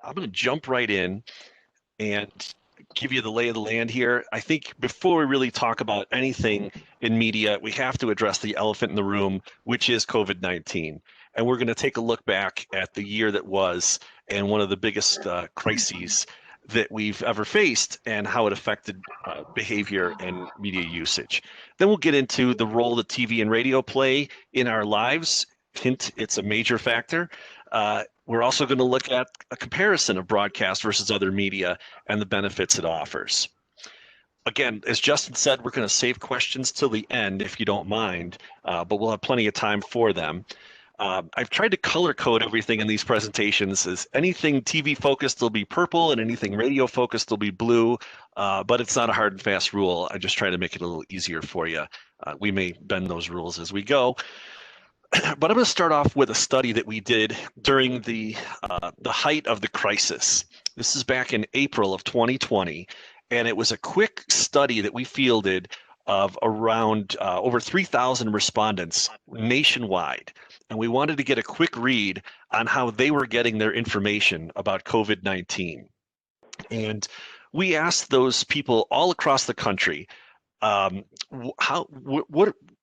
I'm going to jump right in and give you the lay of the land here. I think before we really talk about anything in media, we have to address the elephant in the room, which is COVID-19. And we're going to take a look back at the year that was and one of the biggest crises that we've ever faced and how it affected behavior and media usage. Then we'll get into the role that TV and radio play in our lives. Hint, it's a major factor. We're also going to look at a comparison of broadcast versus other media and the benefits it offers. Again, as Justin said, we're going to save questions till the end if you don't mind, but we'll have plenty of time for them. I've tried to color code everything in these presentations. As anything TV focused will be purple and anything radio focused will be blue, but it's not a hard and fast rule. I just try to make it a little easier for you. We may bend those rules as we go. But I'm going to start off with a study that we did during the height of the crisis. This is back in April of 2020, and it was a quick study that we fielded of around over 3,000 respondents nationwide. And we wanted to get a quick read on how they were getting their information about COVID-19. And we asked those people all across the country,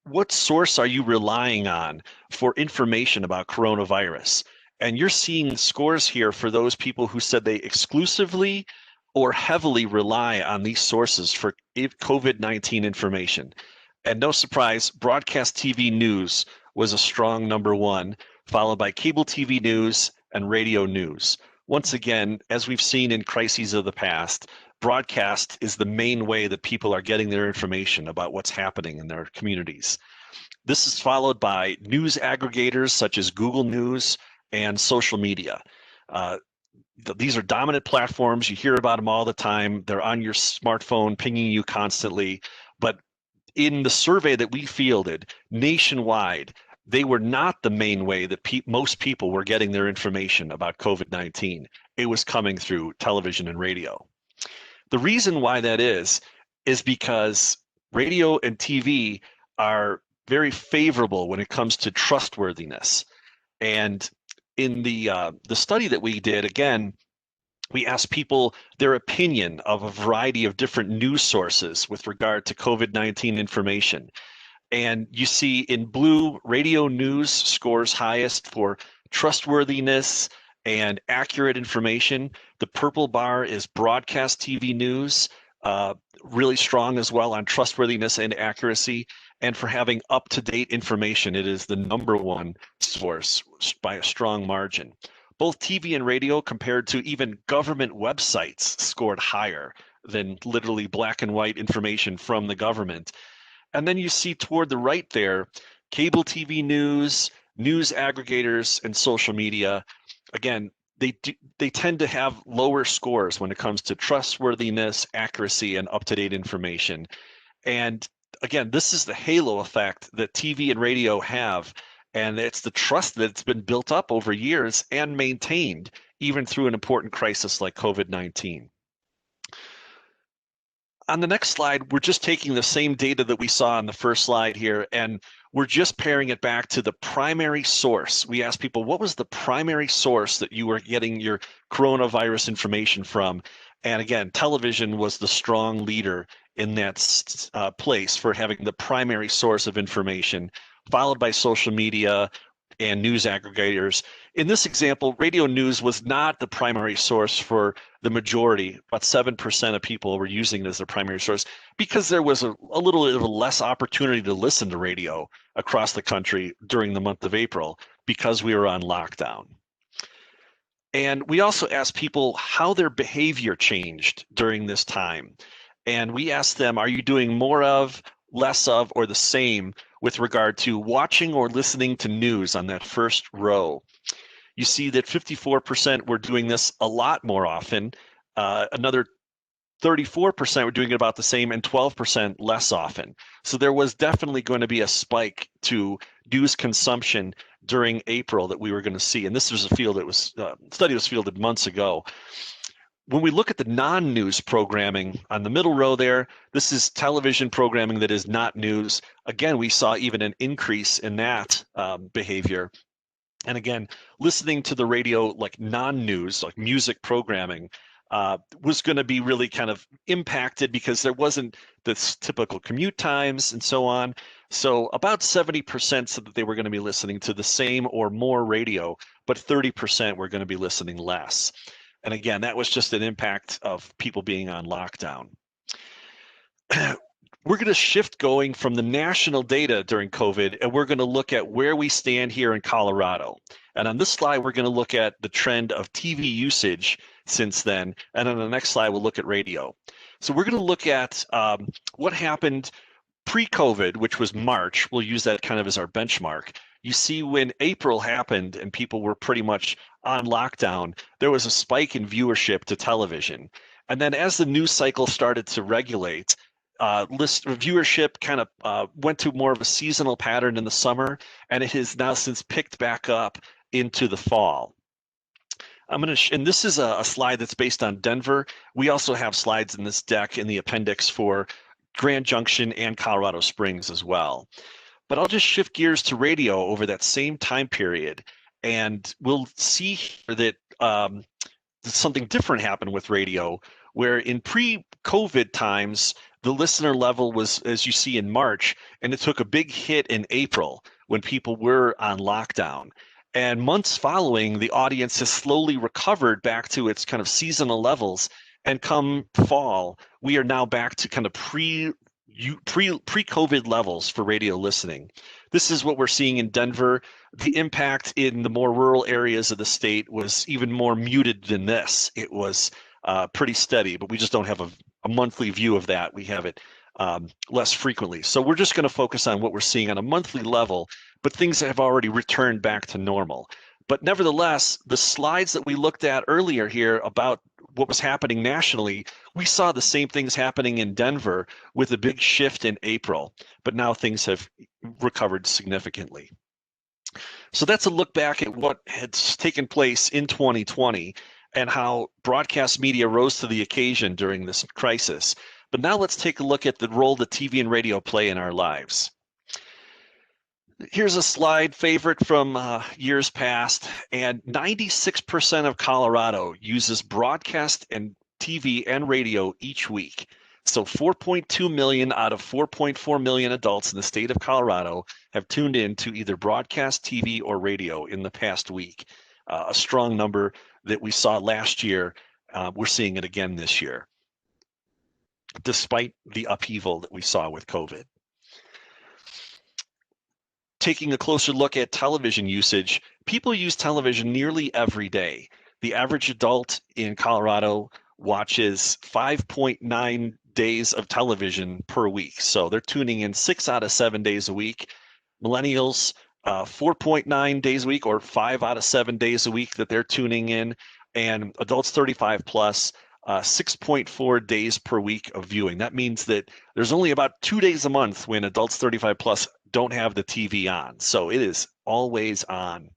what source are you relying on for information about coronavirus? And you're seeing scores here for those people who said they exclusively or heavily rely on these sources for COVID-19 information. And no surprise, broadcast TV news was a strong number one, followed by cable TV news and radio news. Once again, as we've seen in crises of the past, broadcast is the main way that people are getting their information about what's happening in their communities. This is followed by news aggregators such as Google News and social media. These are dominant platforms. You hear about them all the time. They're on your smartphone, pinging you constantly. But in the survey that we fielded nationwide, they were not the main way that most people were getting their information about COVID-19. It was coming through television and radio. The reason why that is because radio and TV are very favorable when it comes to trustworthiness. And in the study that we did, again, we asked people their opinion of a variety of different news sources with regard to COVID-19 information. And you see in blue, radio news scores highest for trustworthiness and accurate information. The purple bar is broadcast TV news, really strong as well on trustworthiness and accuracy. And for having up-to-date information, it is the number one source by a strong margin. Both TV and radio, compared to even government websites, scored higher than literally black and white information from the government. And then you see toward the right there, cable TV news, news aggregators, and social media. Again, they tend to have lower scores when it comes to trustworthiness, accuracy, and up-to-date information. And again, this is the halo effect that TV and radio have, and it's the trust that's been built up over years and maintained even through an important crisis like COVID-19. On the next slide, we're just taking the same data that we saw on the first slide here, and we're just pairing it back to the primary source. We asked people, what was the primary source that you were getting your coronavirus information from? And again, television was the strong leader in that place for having the primary source of information, followed by social media and news aggregators. In this example, radio news was not the primary source for the majority. About 7% of people were using it as their primary source because there was a little bit of a less opportunity to listen to radio across the country during the month of April because we were on lockdown. And we also asked people how their behavior changed during this time. And we asked them, are you doing more of, less of, or the same with regard to watching or listening to news on that first row? You see that 54% were doing this a lot more often. Another 34% were doing it about the same, and 12% less often. So there was definitely going to be a spike to news consumption during April that we were going to see. And this was a field that was study was fielded months ago. When we look at the non-news programming on the middle row there, this is television programming that is not news. Again, we saw even an increase in that behavior. And again, listening to the radio, like non-news, like music programming, was going to be really kind of impacted because there wasn't this typical commute times and so on. So about 70% said that they were going to be listening to the same or more radio, but 30% were going to be listening less. And again, that was just an impact of people being on lockdown. We're going to shift going from the national data during COVID, and we're going to look at where we stand here in Colorado. And on this slide, we're going to look at the trend of TV usage since then. And on the next slide, we'll look at radio. So we're going to look at what happened pre-COVID, which was March. We'll use that kind of as our benchmark. You see, when April happened and people were pretty much on lockdown, there was a spike in viewership to television. And then as the news cycle started to regulate, viewership kind of went to more of a seasonal pattern in the summer, and it has now since picked back up into the fall. And this is a slide that's based on Denver. We also have slides in this deck in the appendix for Grand Junction and Colorado Springs as well. But I'll just shift gears to radio over that same time period, and we'll see here that something different happened with radio, where in pre-COVID times, the listener level was, as you see in March, and it took a big hit in April when people were on lockdown. And months following, the audience has slowly recovered back to its kind of seasonal levels. And come fall, we are now back to kind of pre-COVID levels for radio listening. This is what we're seeing in Denver. The impact in the more rural areas of the state was even more muted than this. It was pretty steady, but we just don't have a monthly view of that. We have it less frequently. So we're just going to focus on what we're seeing on a monthly level, but things that have already returned back to normal. But nevertheless, the slides that we looked at earlier here about what was happening nationally, we saw the same things happening in Denver with a big shift in April, but now things have recovered significantly. So that's a look back at what had taken place in 2020 and how broadcast media rose to the occasion during this crisis. But now let's take a look at the role that TV and radio play in our lives. Here's a slide favorite from years past, and 96% of Colorado uses broadcast and TV and radio each week. So 4.2 million out of 4.4 million adults in the state of Colorado have tuned in to either broadcast, TV, or radio in the past week. A strong number that we saw last year. We're seeing it again this year, despite the upheaval that we saw with COVID. Taking a closer look at television usage, people use television nearly every day. The average adult in Colorado watches 5.9 days of television per week. So they're tuning in 6 out of 7 days a week. Millennials, 4.9 days a week, or 5 out of 7 days a week that they're tuning in. And adults 35 plus, 6.4 days per week of viewing. That means that there's only about 2 days a month when adults 35 plus don't have the TV on. So it is always on.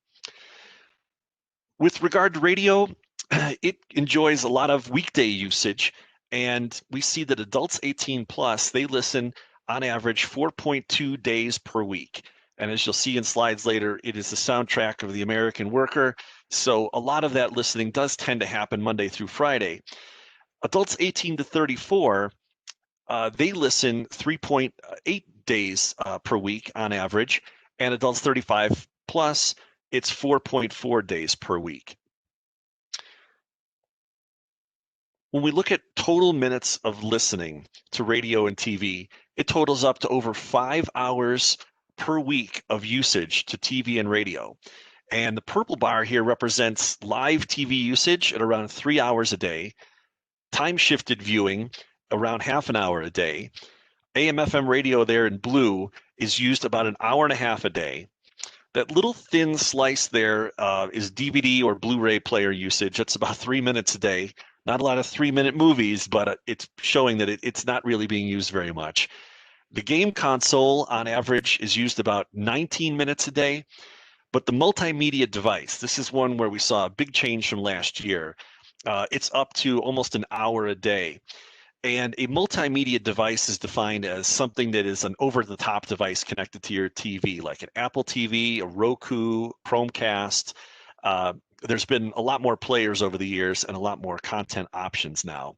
With regard to radio, it enjoys a lot of weekday usage. And we see that adults 18 plus, they listen on average 4.2 days per week. And as you'll see in slides later, it is the soundtrack of the American worker. So a lot of that listening does tend to happen Monday through Friday. Adults 18 to 34, they listen 3.8 days per week on average, and adults 35 plus, it's 4.4 days per week. When we look at total minutes of listening to radio and TV, it totals up to over 5 hours per week of usage to TV and radio. And the purple bar here represents live TV usage at around 3 hours a day, time-shifted viewing around half an hour a day. AM/FM radio there in blue is used about an hour and a half a day. That little thin slice there is DVD or Blu-ray player usage. That's about 3 minutes a day. Not a lot of 3-minute movies, but it's showing that it's not really being used very much. The game console on average is used about 19 minutes a day, but the multimedia device, this is one where we saw a big change from last year. It's up to almost an hour a day. And a multimedia device is defined as something that is an over-the-top device connected to your TV, like an Apple TV, a Roku, Chromecast. Uh, there's been a lot more players over the years and a lot more content options now.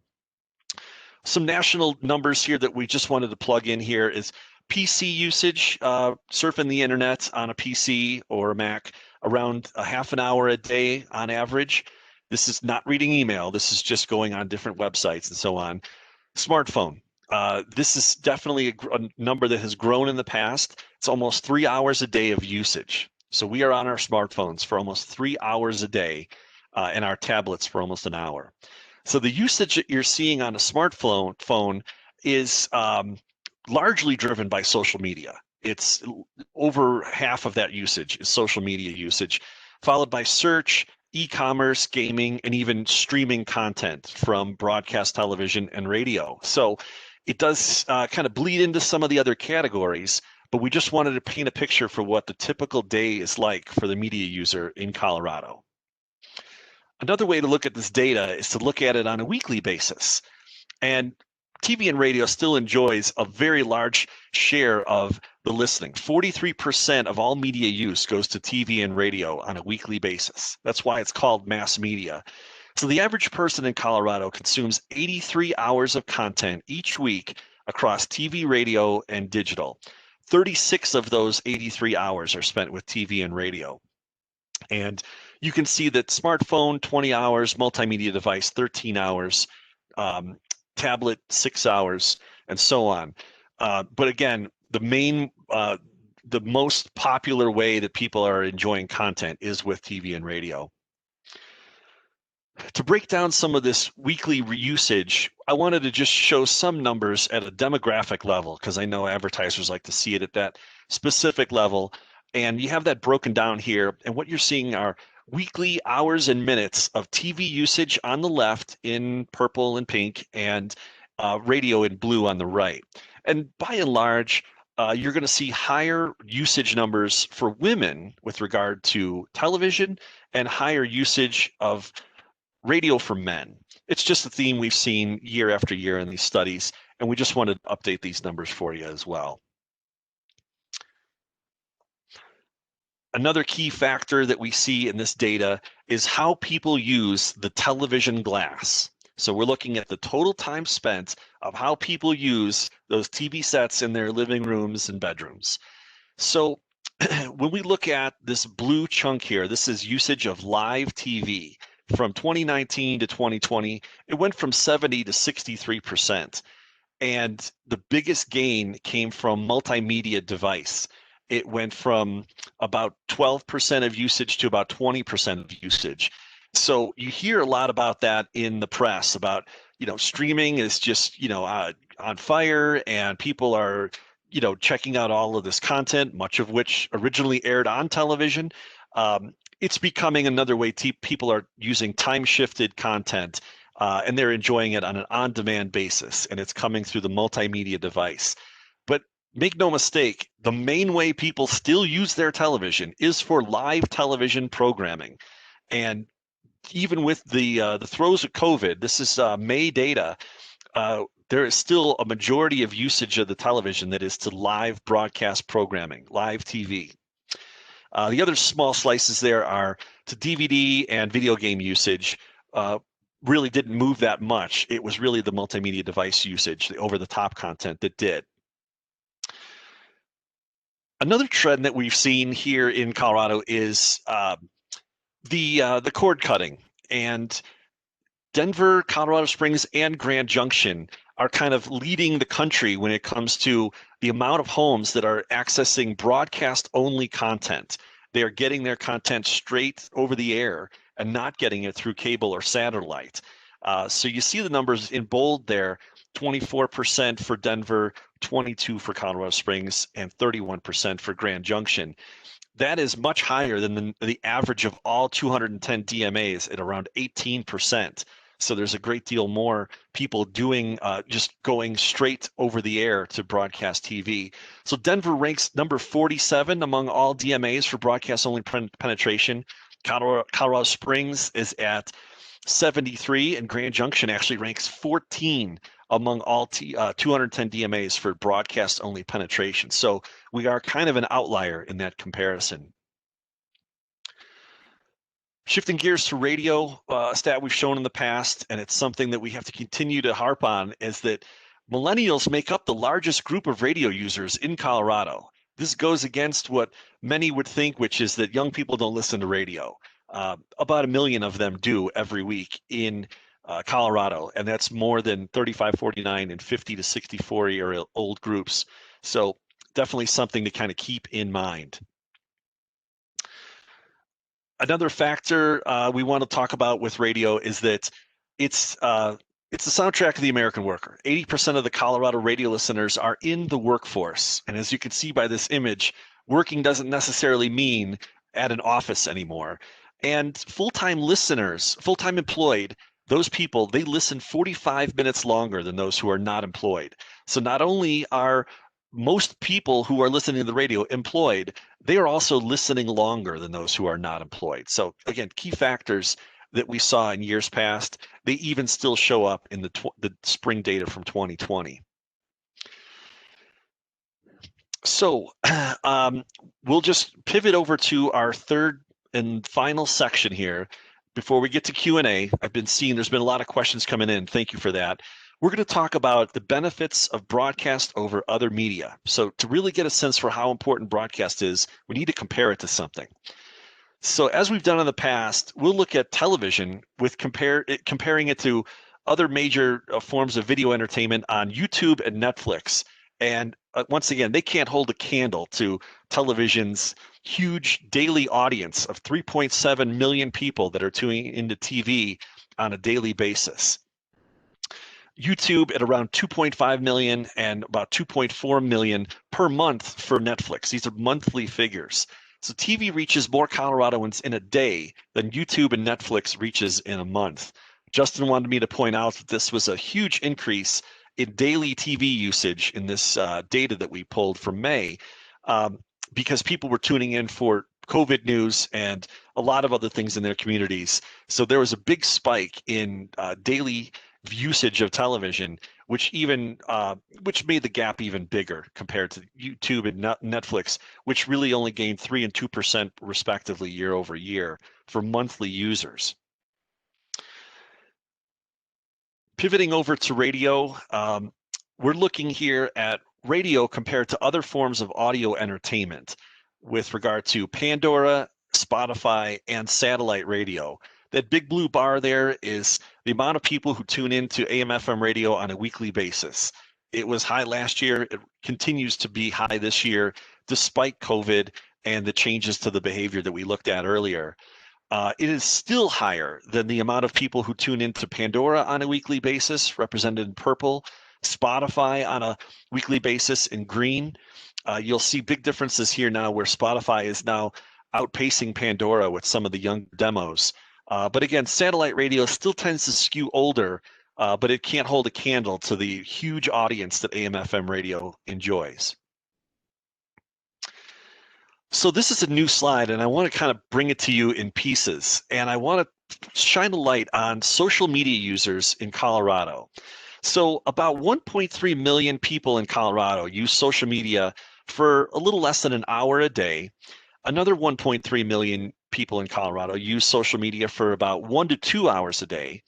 Some national numbers here that we just wanted to plug in here is PC usage, surfing the internet on a PC or a Mac, around a half an hour a day on average. This is not reading email. This is just going on different websites and so on. Smartphone. This is definitely a number that has grown in the past. It's almost 3 hours a day of usage. So we are on our smartphones for almost 3 hours a day, and our tablets for almost an hour. So the usage that you're seeing on a smartphone is largely driven by social media. It's over half of that usage is social media usage, followed by search, e-commerce, gaming, and even streaming content from broadcast television and radio. So it does kind of bleed into some of the other categories, but we just wanted to paint a picture for what the typical day is like for the media user in Colorado. Another way to look at this data is to look at it on a weekly basis. And TV and radio still enjoys a very large share of the listening. 43% of all media use goes to TV and radio on a weekly basis. That's why it's called mass media. So the average person in Colorado consumes 83 hours of content each week across TV, radio, and digital. 36 of those 83 hours are spent with TV and radio. And you can see that smartphone, 20 hours, multimedia device, 13 hours, tablet, 6 hours, and so on. But again, the most popular way that people are enjoying content is with TV and radio. To break down some of this weekly usage, I wanted to just show some numbers at a demographic level, because I know advertisers like to see it at that specific level. And you have that broken down here. And what you're seeing are weekly hours and minutes of TV usage on the left in purple and pink, and radio in blue on the right. And by and large, you're going to see higher usage numbers for women with regard to television and higher usage of radio for men. It's just a theme we've seen year after year in these studies, and we just wanted to update these numbers for you as well. Another key factor that we see in this data is how people use the television glass. So we're looking at the total time spent of how people use those TV sets in their living rooms and bedrooms. So when we look at this blue chunk here, this is usage of live TV. From 2019 to 2020, it went from 70 to 63%. And the biggest gain came from multimedia device. It went from about 12% of usage to about 20% of usage. So you hear a lot about that in the press about, streaming is just, on fire, and people are, checking out all of this content, much of which originally aired on television. It's becoming another way people are using time-shifted content, and they're enjoying it on an on-demand basis, and it's coming through the multimedia device. But make no mistake, the main way people still use their television is for live television programming. And even with the throes of COVID, this is May data, there is still a majority of usage of the television that is to live broadcast programming, live TV. The other small slices there are to DVD and video game usage. Really didn't move that much. It was really the multimedia device usage, the over-the-top content, that did. Another trend that we've seen here in Colorado is the cord cutting. And Denver, Colorado Springs, and Grand Junction are kind of leading the country when it comes to the amount of homes that are accessing broadcast-only content. They are getting their content straight over the air and not getting it through cable or satellite. So you see the numbers in bold there, 24% for Denver, 22% for Colorado Springs, and 31% for Grand Junction. That is much higher than the average of all 210 DMAs at around 18%. So there's a great deal more people doing just going straight over the air to broadcast TV. So Denver ranks number 47 among all DMAs for broadcast only penetration. Colorado Springs is at 73, and Grand Junction actually ranks 14 among all 210 DMAs for broadcast-only penetration. So we are kind of an outlier in that comparison. Shifting gears to radio, a stat we've shown in the past, and it's something that we have to continue to harp on, is that millennials make up the largest group of radio users in Colorado. This goes against what many would think, which is that young people don't listen to radio. About 1 million of them do every week in Colorado, and that's more than 35, 49, and 50 to 64-year-old groups. So definitely something to kind of keep in mind. Another factor we want to talk about with radio is that it's the soundtrack of the American worker. 80% of the Colorado radio listeners are in the workforce. And as you can see by this image, working doesn't necessarily mean at an office anymore. And full-time listeners, full-time employed, those people, they listen 45 minutes longer than those who are not employed. So not only are most people who are listening to the radio employed, they are also listening longer than those who are not employed. So again, key factors that we saw in years past, they even still show up in the spring data from 2020. So we'll just pivot over to our third and final section here. Before we get to Q&A, I've been seeing there's been a lot of questions coming in. Thank you for that. We're going to talk about the benefits of broadcast over other media. So to really get a sense for how important broadcast is, we need to compare it to something. So as we've done in the past, we'll look at television with comparing it to other major forms of video entertainment on YouTube and Netflix. And once again, they can't hold a candle to television's huge daily audience of 3.7 million people that are tuning into TV on a daily basis. YouTube at around 2.5 million and about 2.4 million per month for Netflix. These are monthly figures. So TV reaches more Coloradoans in a day than YouTube and Netflix reaches in a month. Justin wanted me to point out that this was a huge increase in daily TV usage in this data that we pulled from May because people were tuning in for COVID news and a lot of other things in their communities. So there was a big spike in daily usage of television, which made the gap even bigger compared to YouTube and Netflix, which really only gained 3% and 2% respectively year over year for monthly users. Pivoting over to radio, we're looking here at radio compared to other forms of audio entertainment with regard to Pandora, Spotify, and satellite radio. That big blue bar there is the amount of people who tune into AM/FM radio on a weekly basis. It was high last year. It continues to be high this year, despite COVID and the changes to the behavior that we looked at earlier. It is still higher than the amount of people who tune into Pandora on a weekly basis, represented in purple, Spotify on a weekly basis in green. You'll see big differences here now where Spotify is now outpacing Pandora with some of the young demos. But again, satellite radio still tends to skew older, but it can't hold a candle to the huge audience that AM/FM radio enjoys. So this is a new slide, and I want to kind of bring it to you in pieces. And I want to shine a light on social media users in Colorado. So about 1.3 million people in Colorado use social media for a little less than an hour a day. Another 1.3 million people in Colorado use social media for about 1 to 2 hours a day.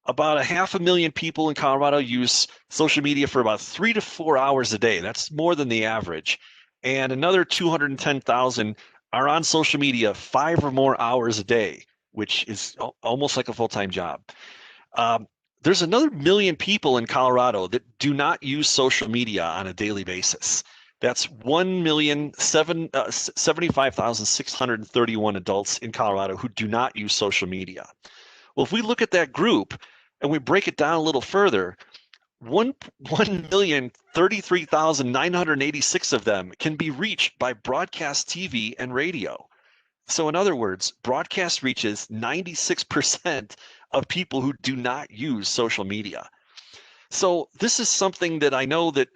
About 500,000 people in Colorado use social media for about 3 to 4 hours a day. That's more than the average. And another 210,000 are on social media 5 or more hours a day, which is almost like a full-time job. There's another 1 million people in Colorado that do not use social media on a daily basis. That's 1,075,631 adults in Colorado who do not use social media. Well, if we look at that group and we break it down a little further, 1,033,986 of them can be reached by broadcast TV and radio. So in other words, broadcast reaches 96% of people who do not use social media. So this is something that I know that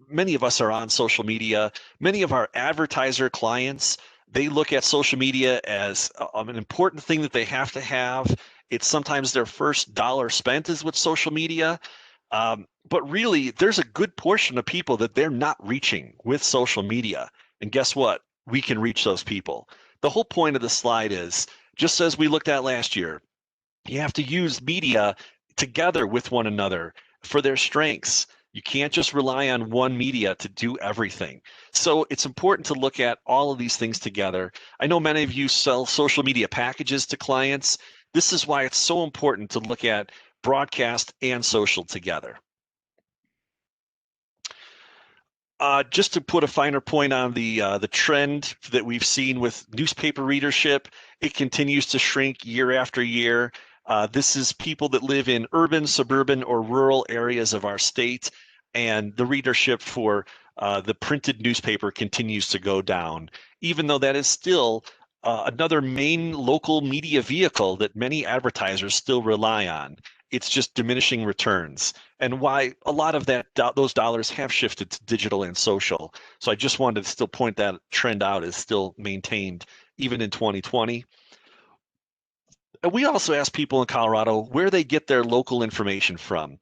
many of us are on social media. Many of our advertiser clients, they look at social media as an important thing that they have to have. It's sometimes their first dollar spent is with social media. But really, there's a good portion of people that they're not reaching with social media. And guess what? We can reach those people. The whole point of the slide is, just as we looked at last year, you have to use media together with one another for their strengths. You can't just rely on one media to do everything. So it's important to look at all of these things together. I know many of you sell social media packages to clients. This is why it's so important to look at broadcast and social together. Just to put a finer point on the trend that we've seen with newspaper readership, it continues to shrink year after year. This is people that live in urban, suburban, or rural areas of our state, and the readership for the printed newspaper continues to go down, even though that is still another main local media vehicle that many advertisers still rely on. It's just diminishing returns, and why a lot of those dollars have shifted to digital and social. So I just wanted to still point that trend out as still maintained even in 2020. And we also ask people in Colorado where they get their local information from.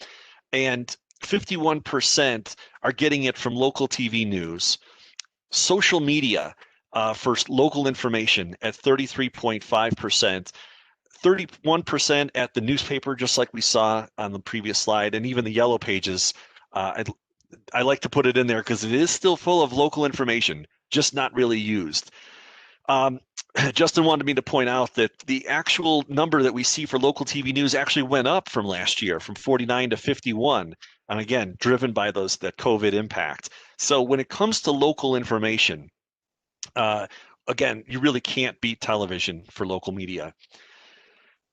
And 51% are getting it from local TV news, social media for local information at 33.5%, 31% at the newspaper, just like we saw on the previous slide, and even the yellow pages. I like to put it in there because it is still full of local information, just not really used. Justin wanted me to point out that the actual number that we see for local TV news actually went up from last year, from 49 to 51, and again, driven by that COVID impact. So when it comes to local information, again, you really can't beat television for local media.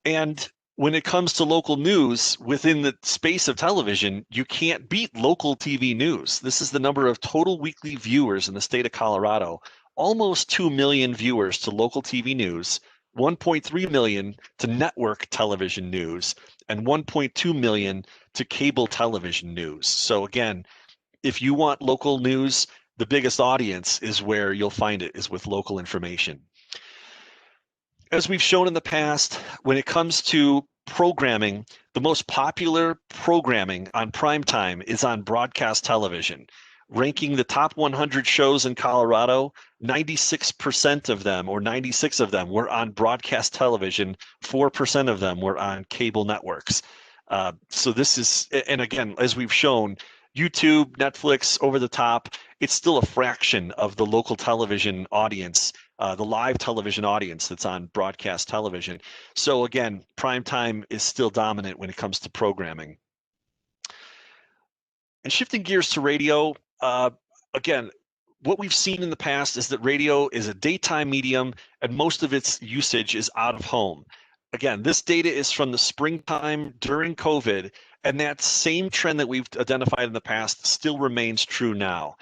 And when it comes to local news within the space of television, you can't beat local TV news. This is the number of total weekly viewers in the state of Colorado. Almost 2 million viewers to local TV news, 1.3 million to network television news, and 1.2 million to cable television news. So again, if you want local news, the biggest audience is where you'll find it, is with local information. As we've shown in the past, when it comes to programming, the most popular programming on primetime is on broadcast television. Ranking the top 100 shows in Colorado, 96% of them, or 96 of them, were on broadcast television. 4% of them were on cable networks. So this is, and again, as we've shown, YouTube, Netflix, over the top, it's still a fraction of the local television audience, the live television audience that's on broadcast television. So again, primetime is still dominant when it comes to programming. And shifting gears to radio, again, what we've seen in the past is that radio is a daytime medium and most of its usage is out of home. Again, this data is from the springtime during COVID, and that same trend that we've identified in the past still remains true now.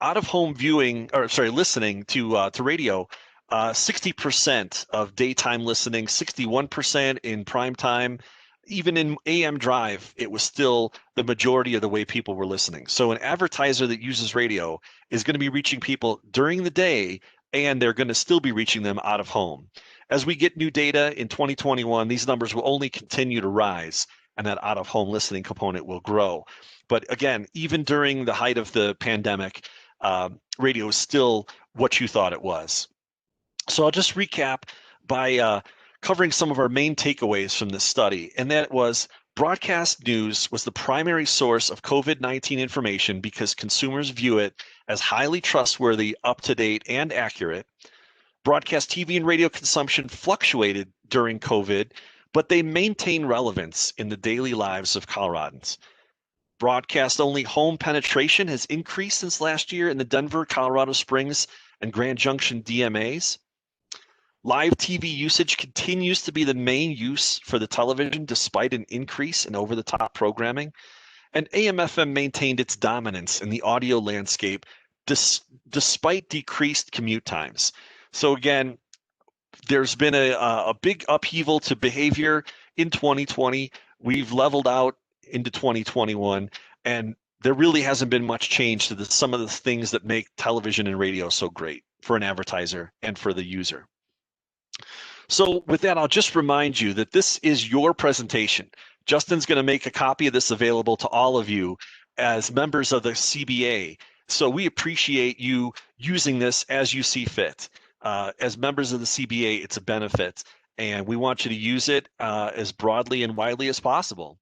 Out of home viewing, or sorry, listening to radio, 60% of daytime listening, 61% in prime time. Even in AM drive, it was still the majority of the way people were listening. So an advertiser that uses radio is going to be reaching people during the day, and they're going to still be reaching them out of home. As we get new data in 2021, these numbers will only continue to rise, and that out of home listening component will grow. But again, even during the height of the pandemic, radio is still what you thought it was. So I'll just recap by covering some of our main takeaways from this study, and that was broadcast news was the primary source of COVID-19 information because consumers view it as highly trustworthy, up-to-date, and accurate. Broadcast TV and radio consumption fluctuated during COVID, but they maintain relevance in the daily lives of Coloradans. Broadcast-only home penetration has increased since last year in the Denver, Colorado Springs, and Grand Junction DMAs. Live TV usage continues to be the main use for the television despite an increase in over-the-top programming. And AM/FM maintained its dominance in the audio landscape despite decreased commute times. So again, there's been a big upheaval to behavior in 2020. We've leveled out into 2021, and there really hasn't been much change to some of the things that make television and radio so great for an advertiser and for the user. So with that, I'll just remind you that this is your presentation Justin's going to make a copy of this available to all of you as members of the CBA. So we appreciate you using this as you see fit. As members of the CBA, it's a benefit, and we want you to use it as broadly and widely as possible.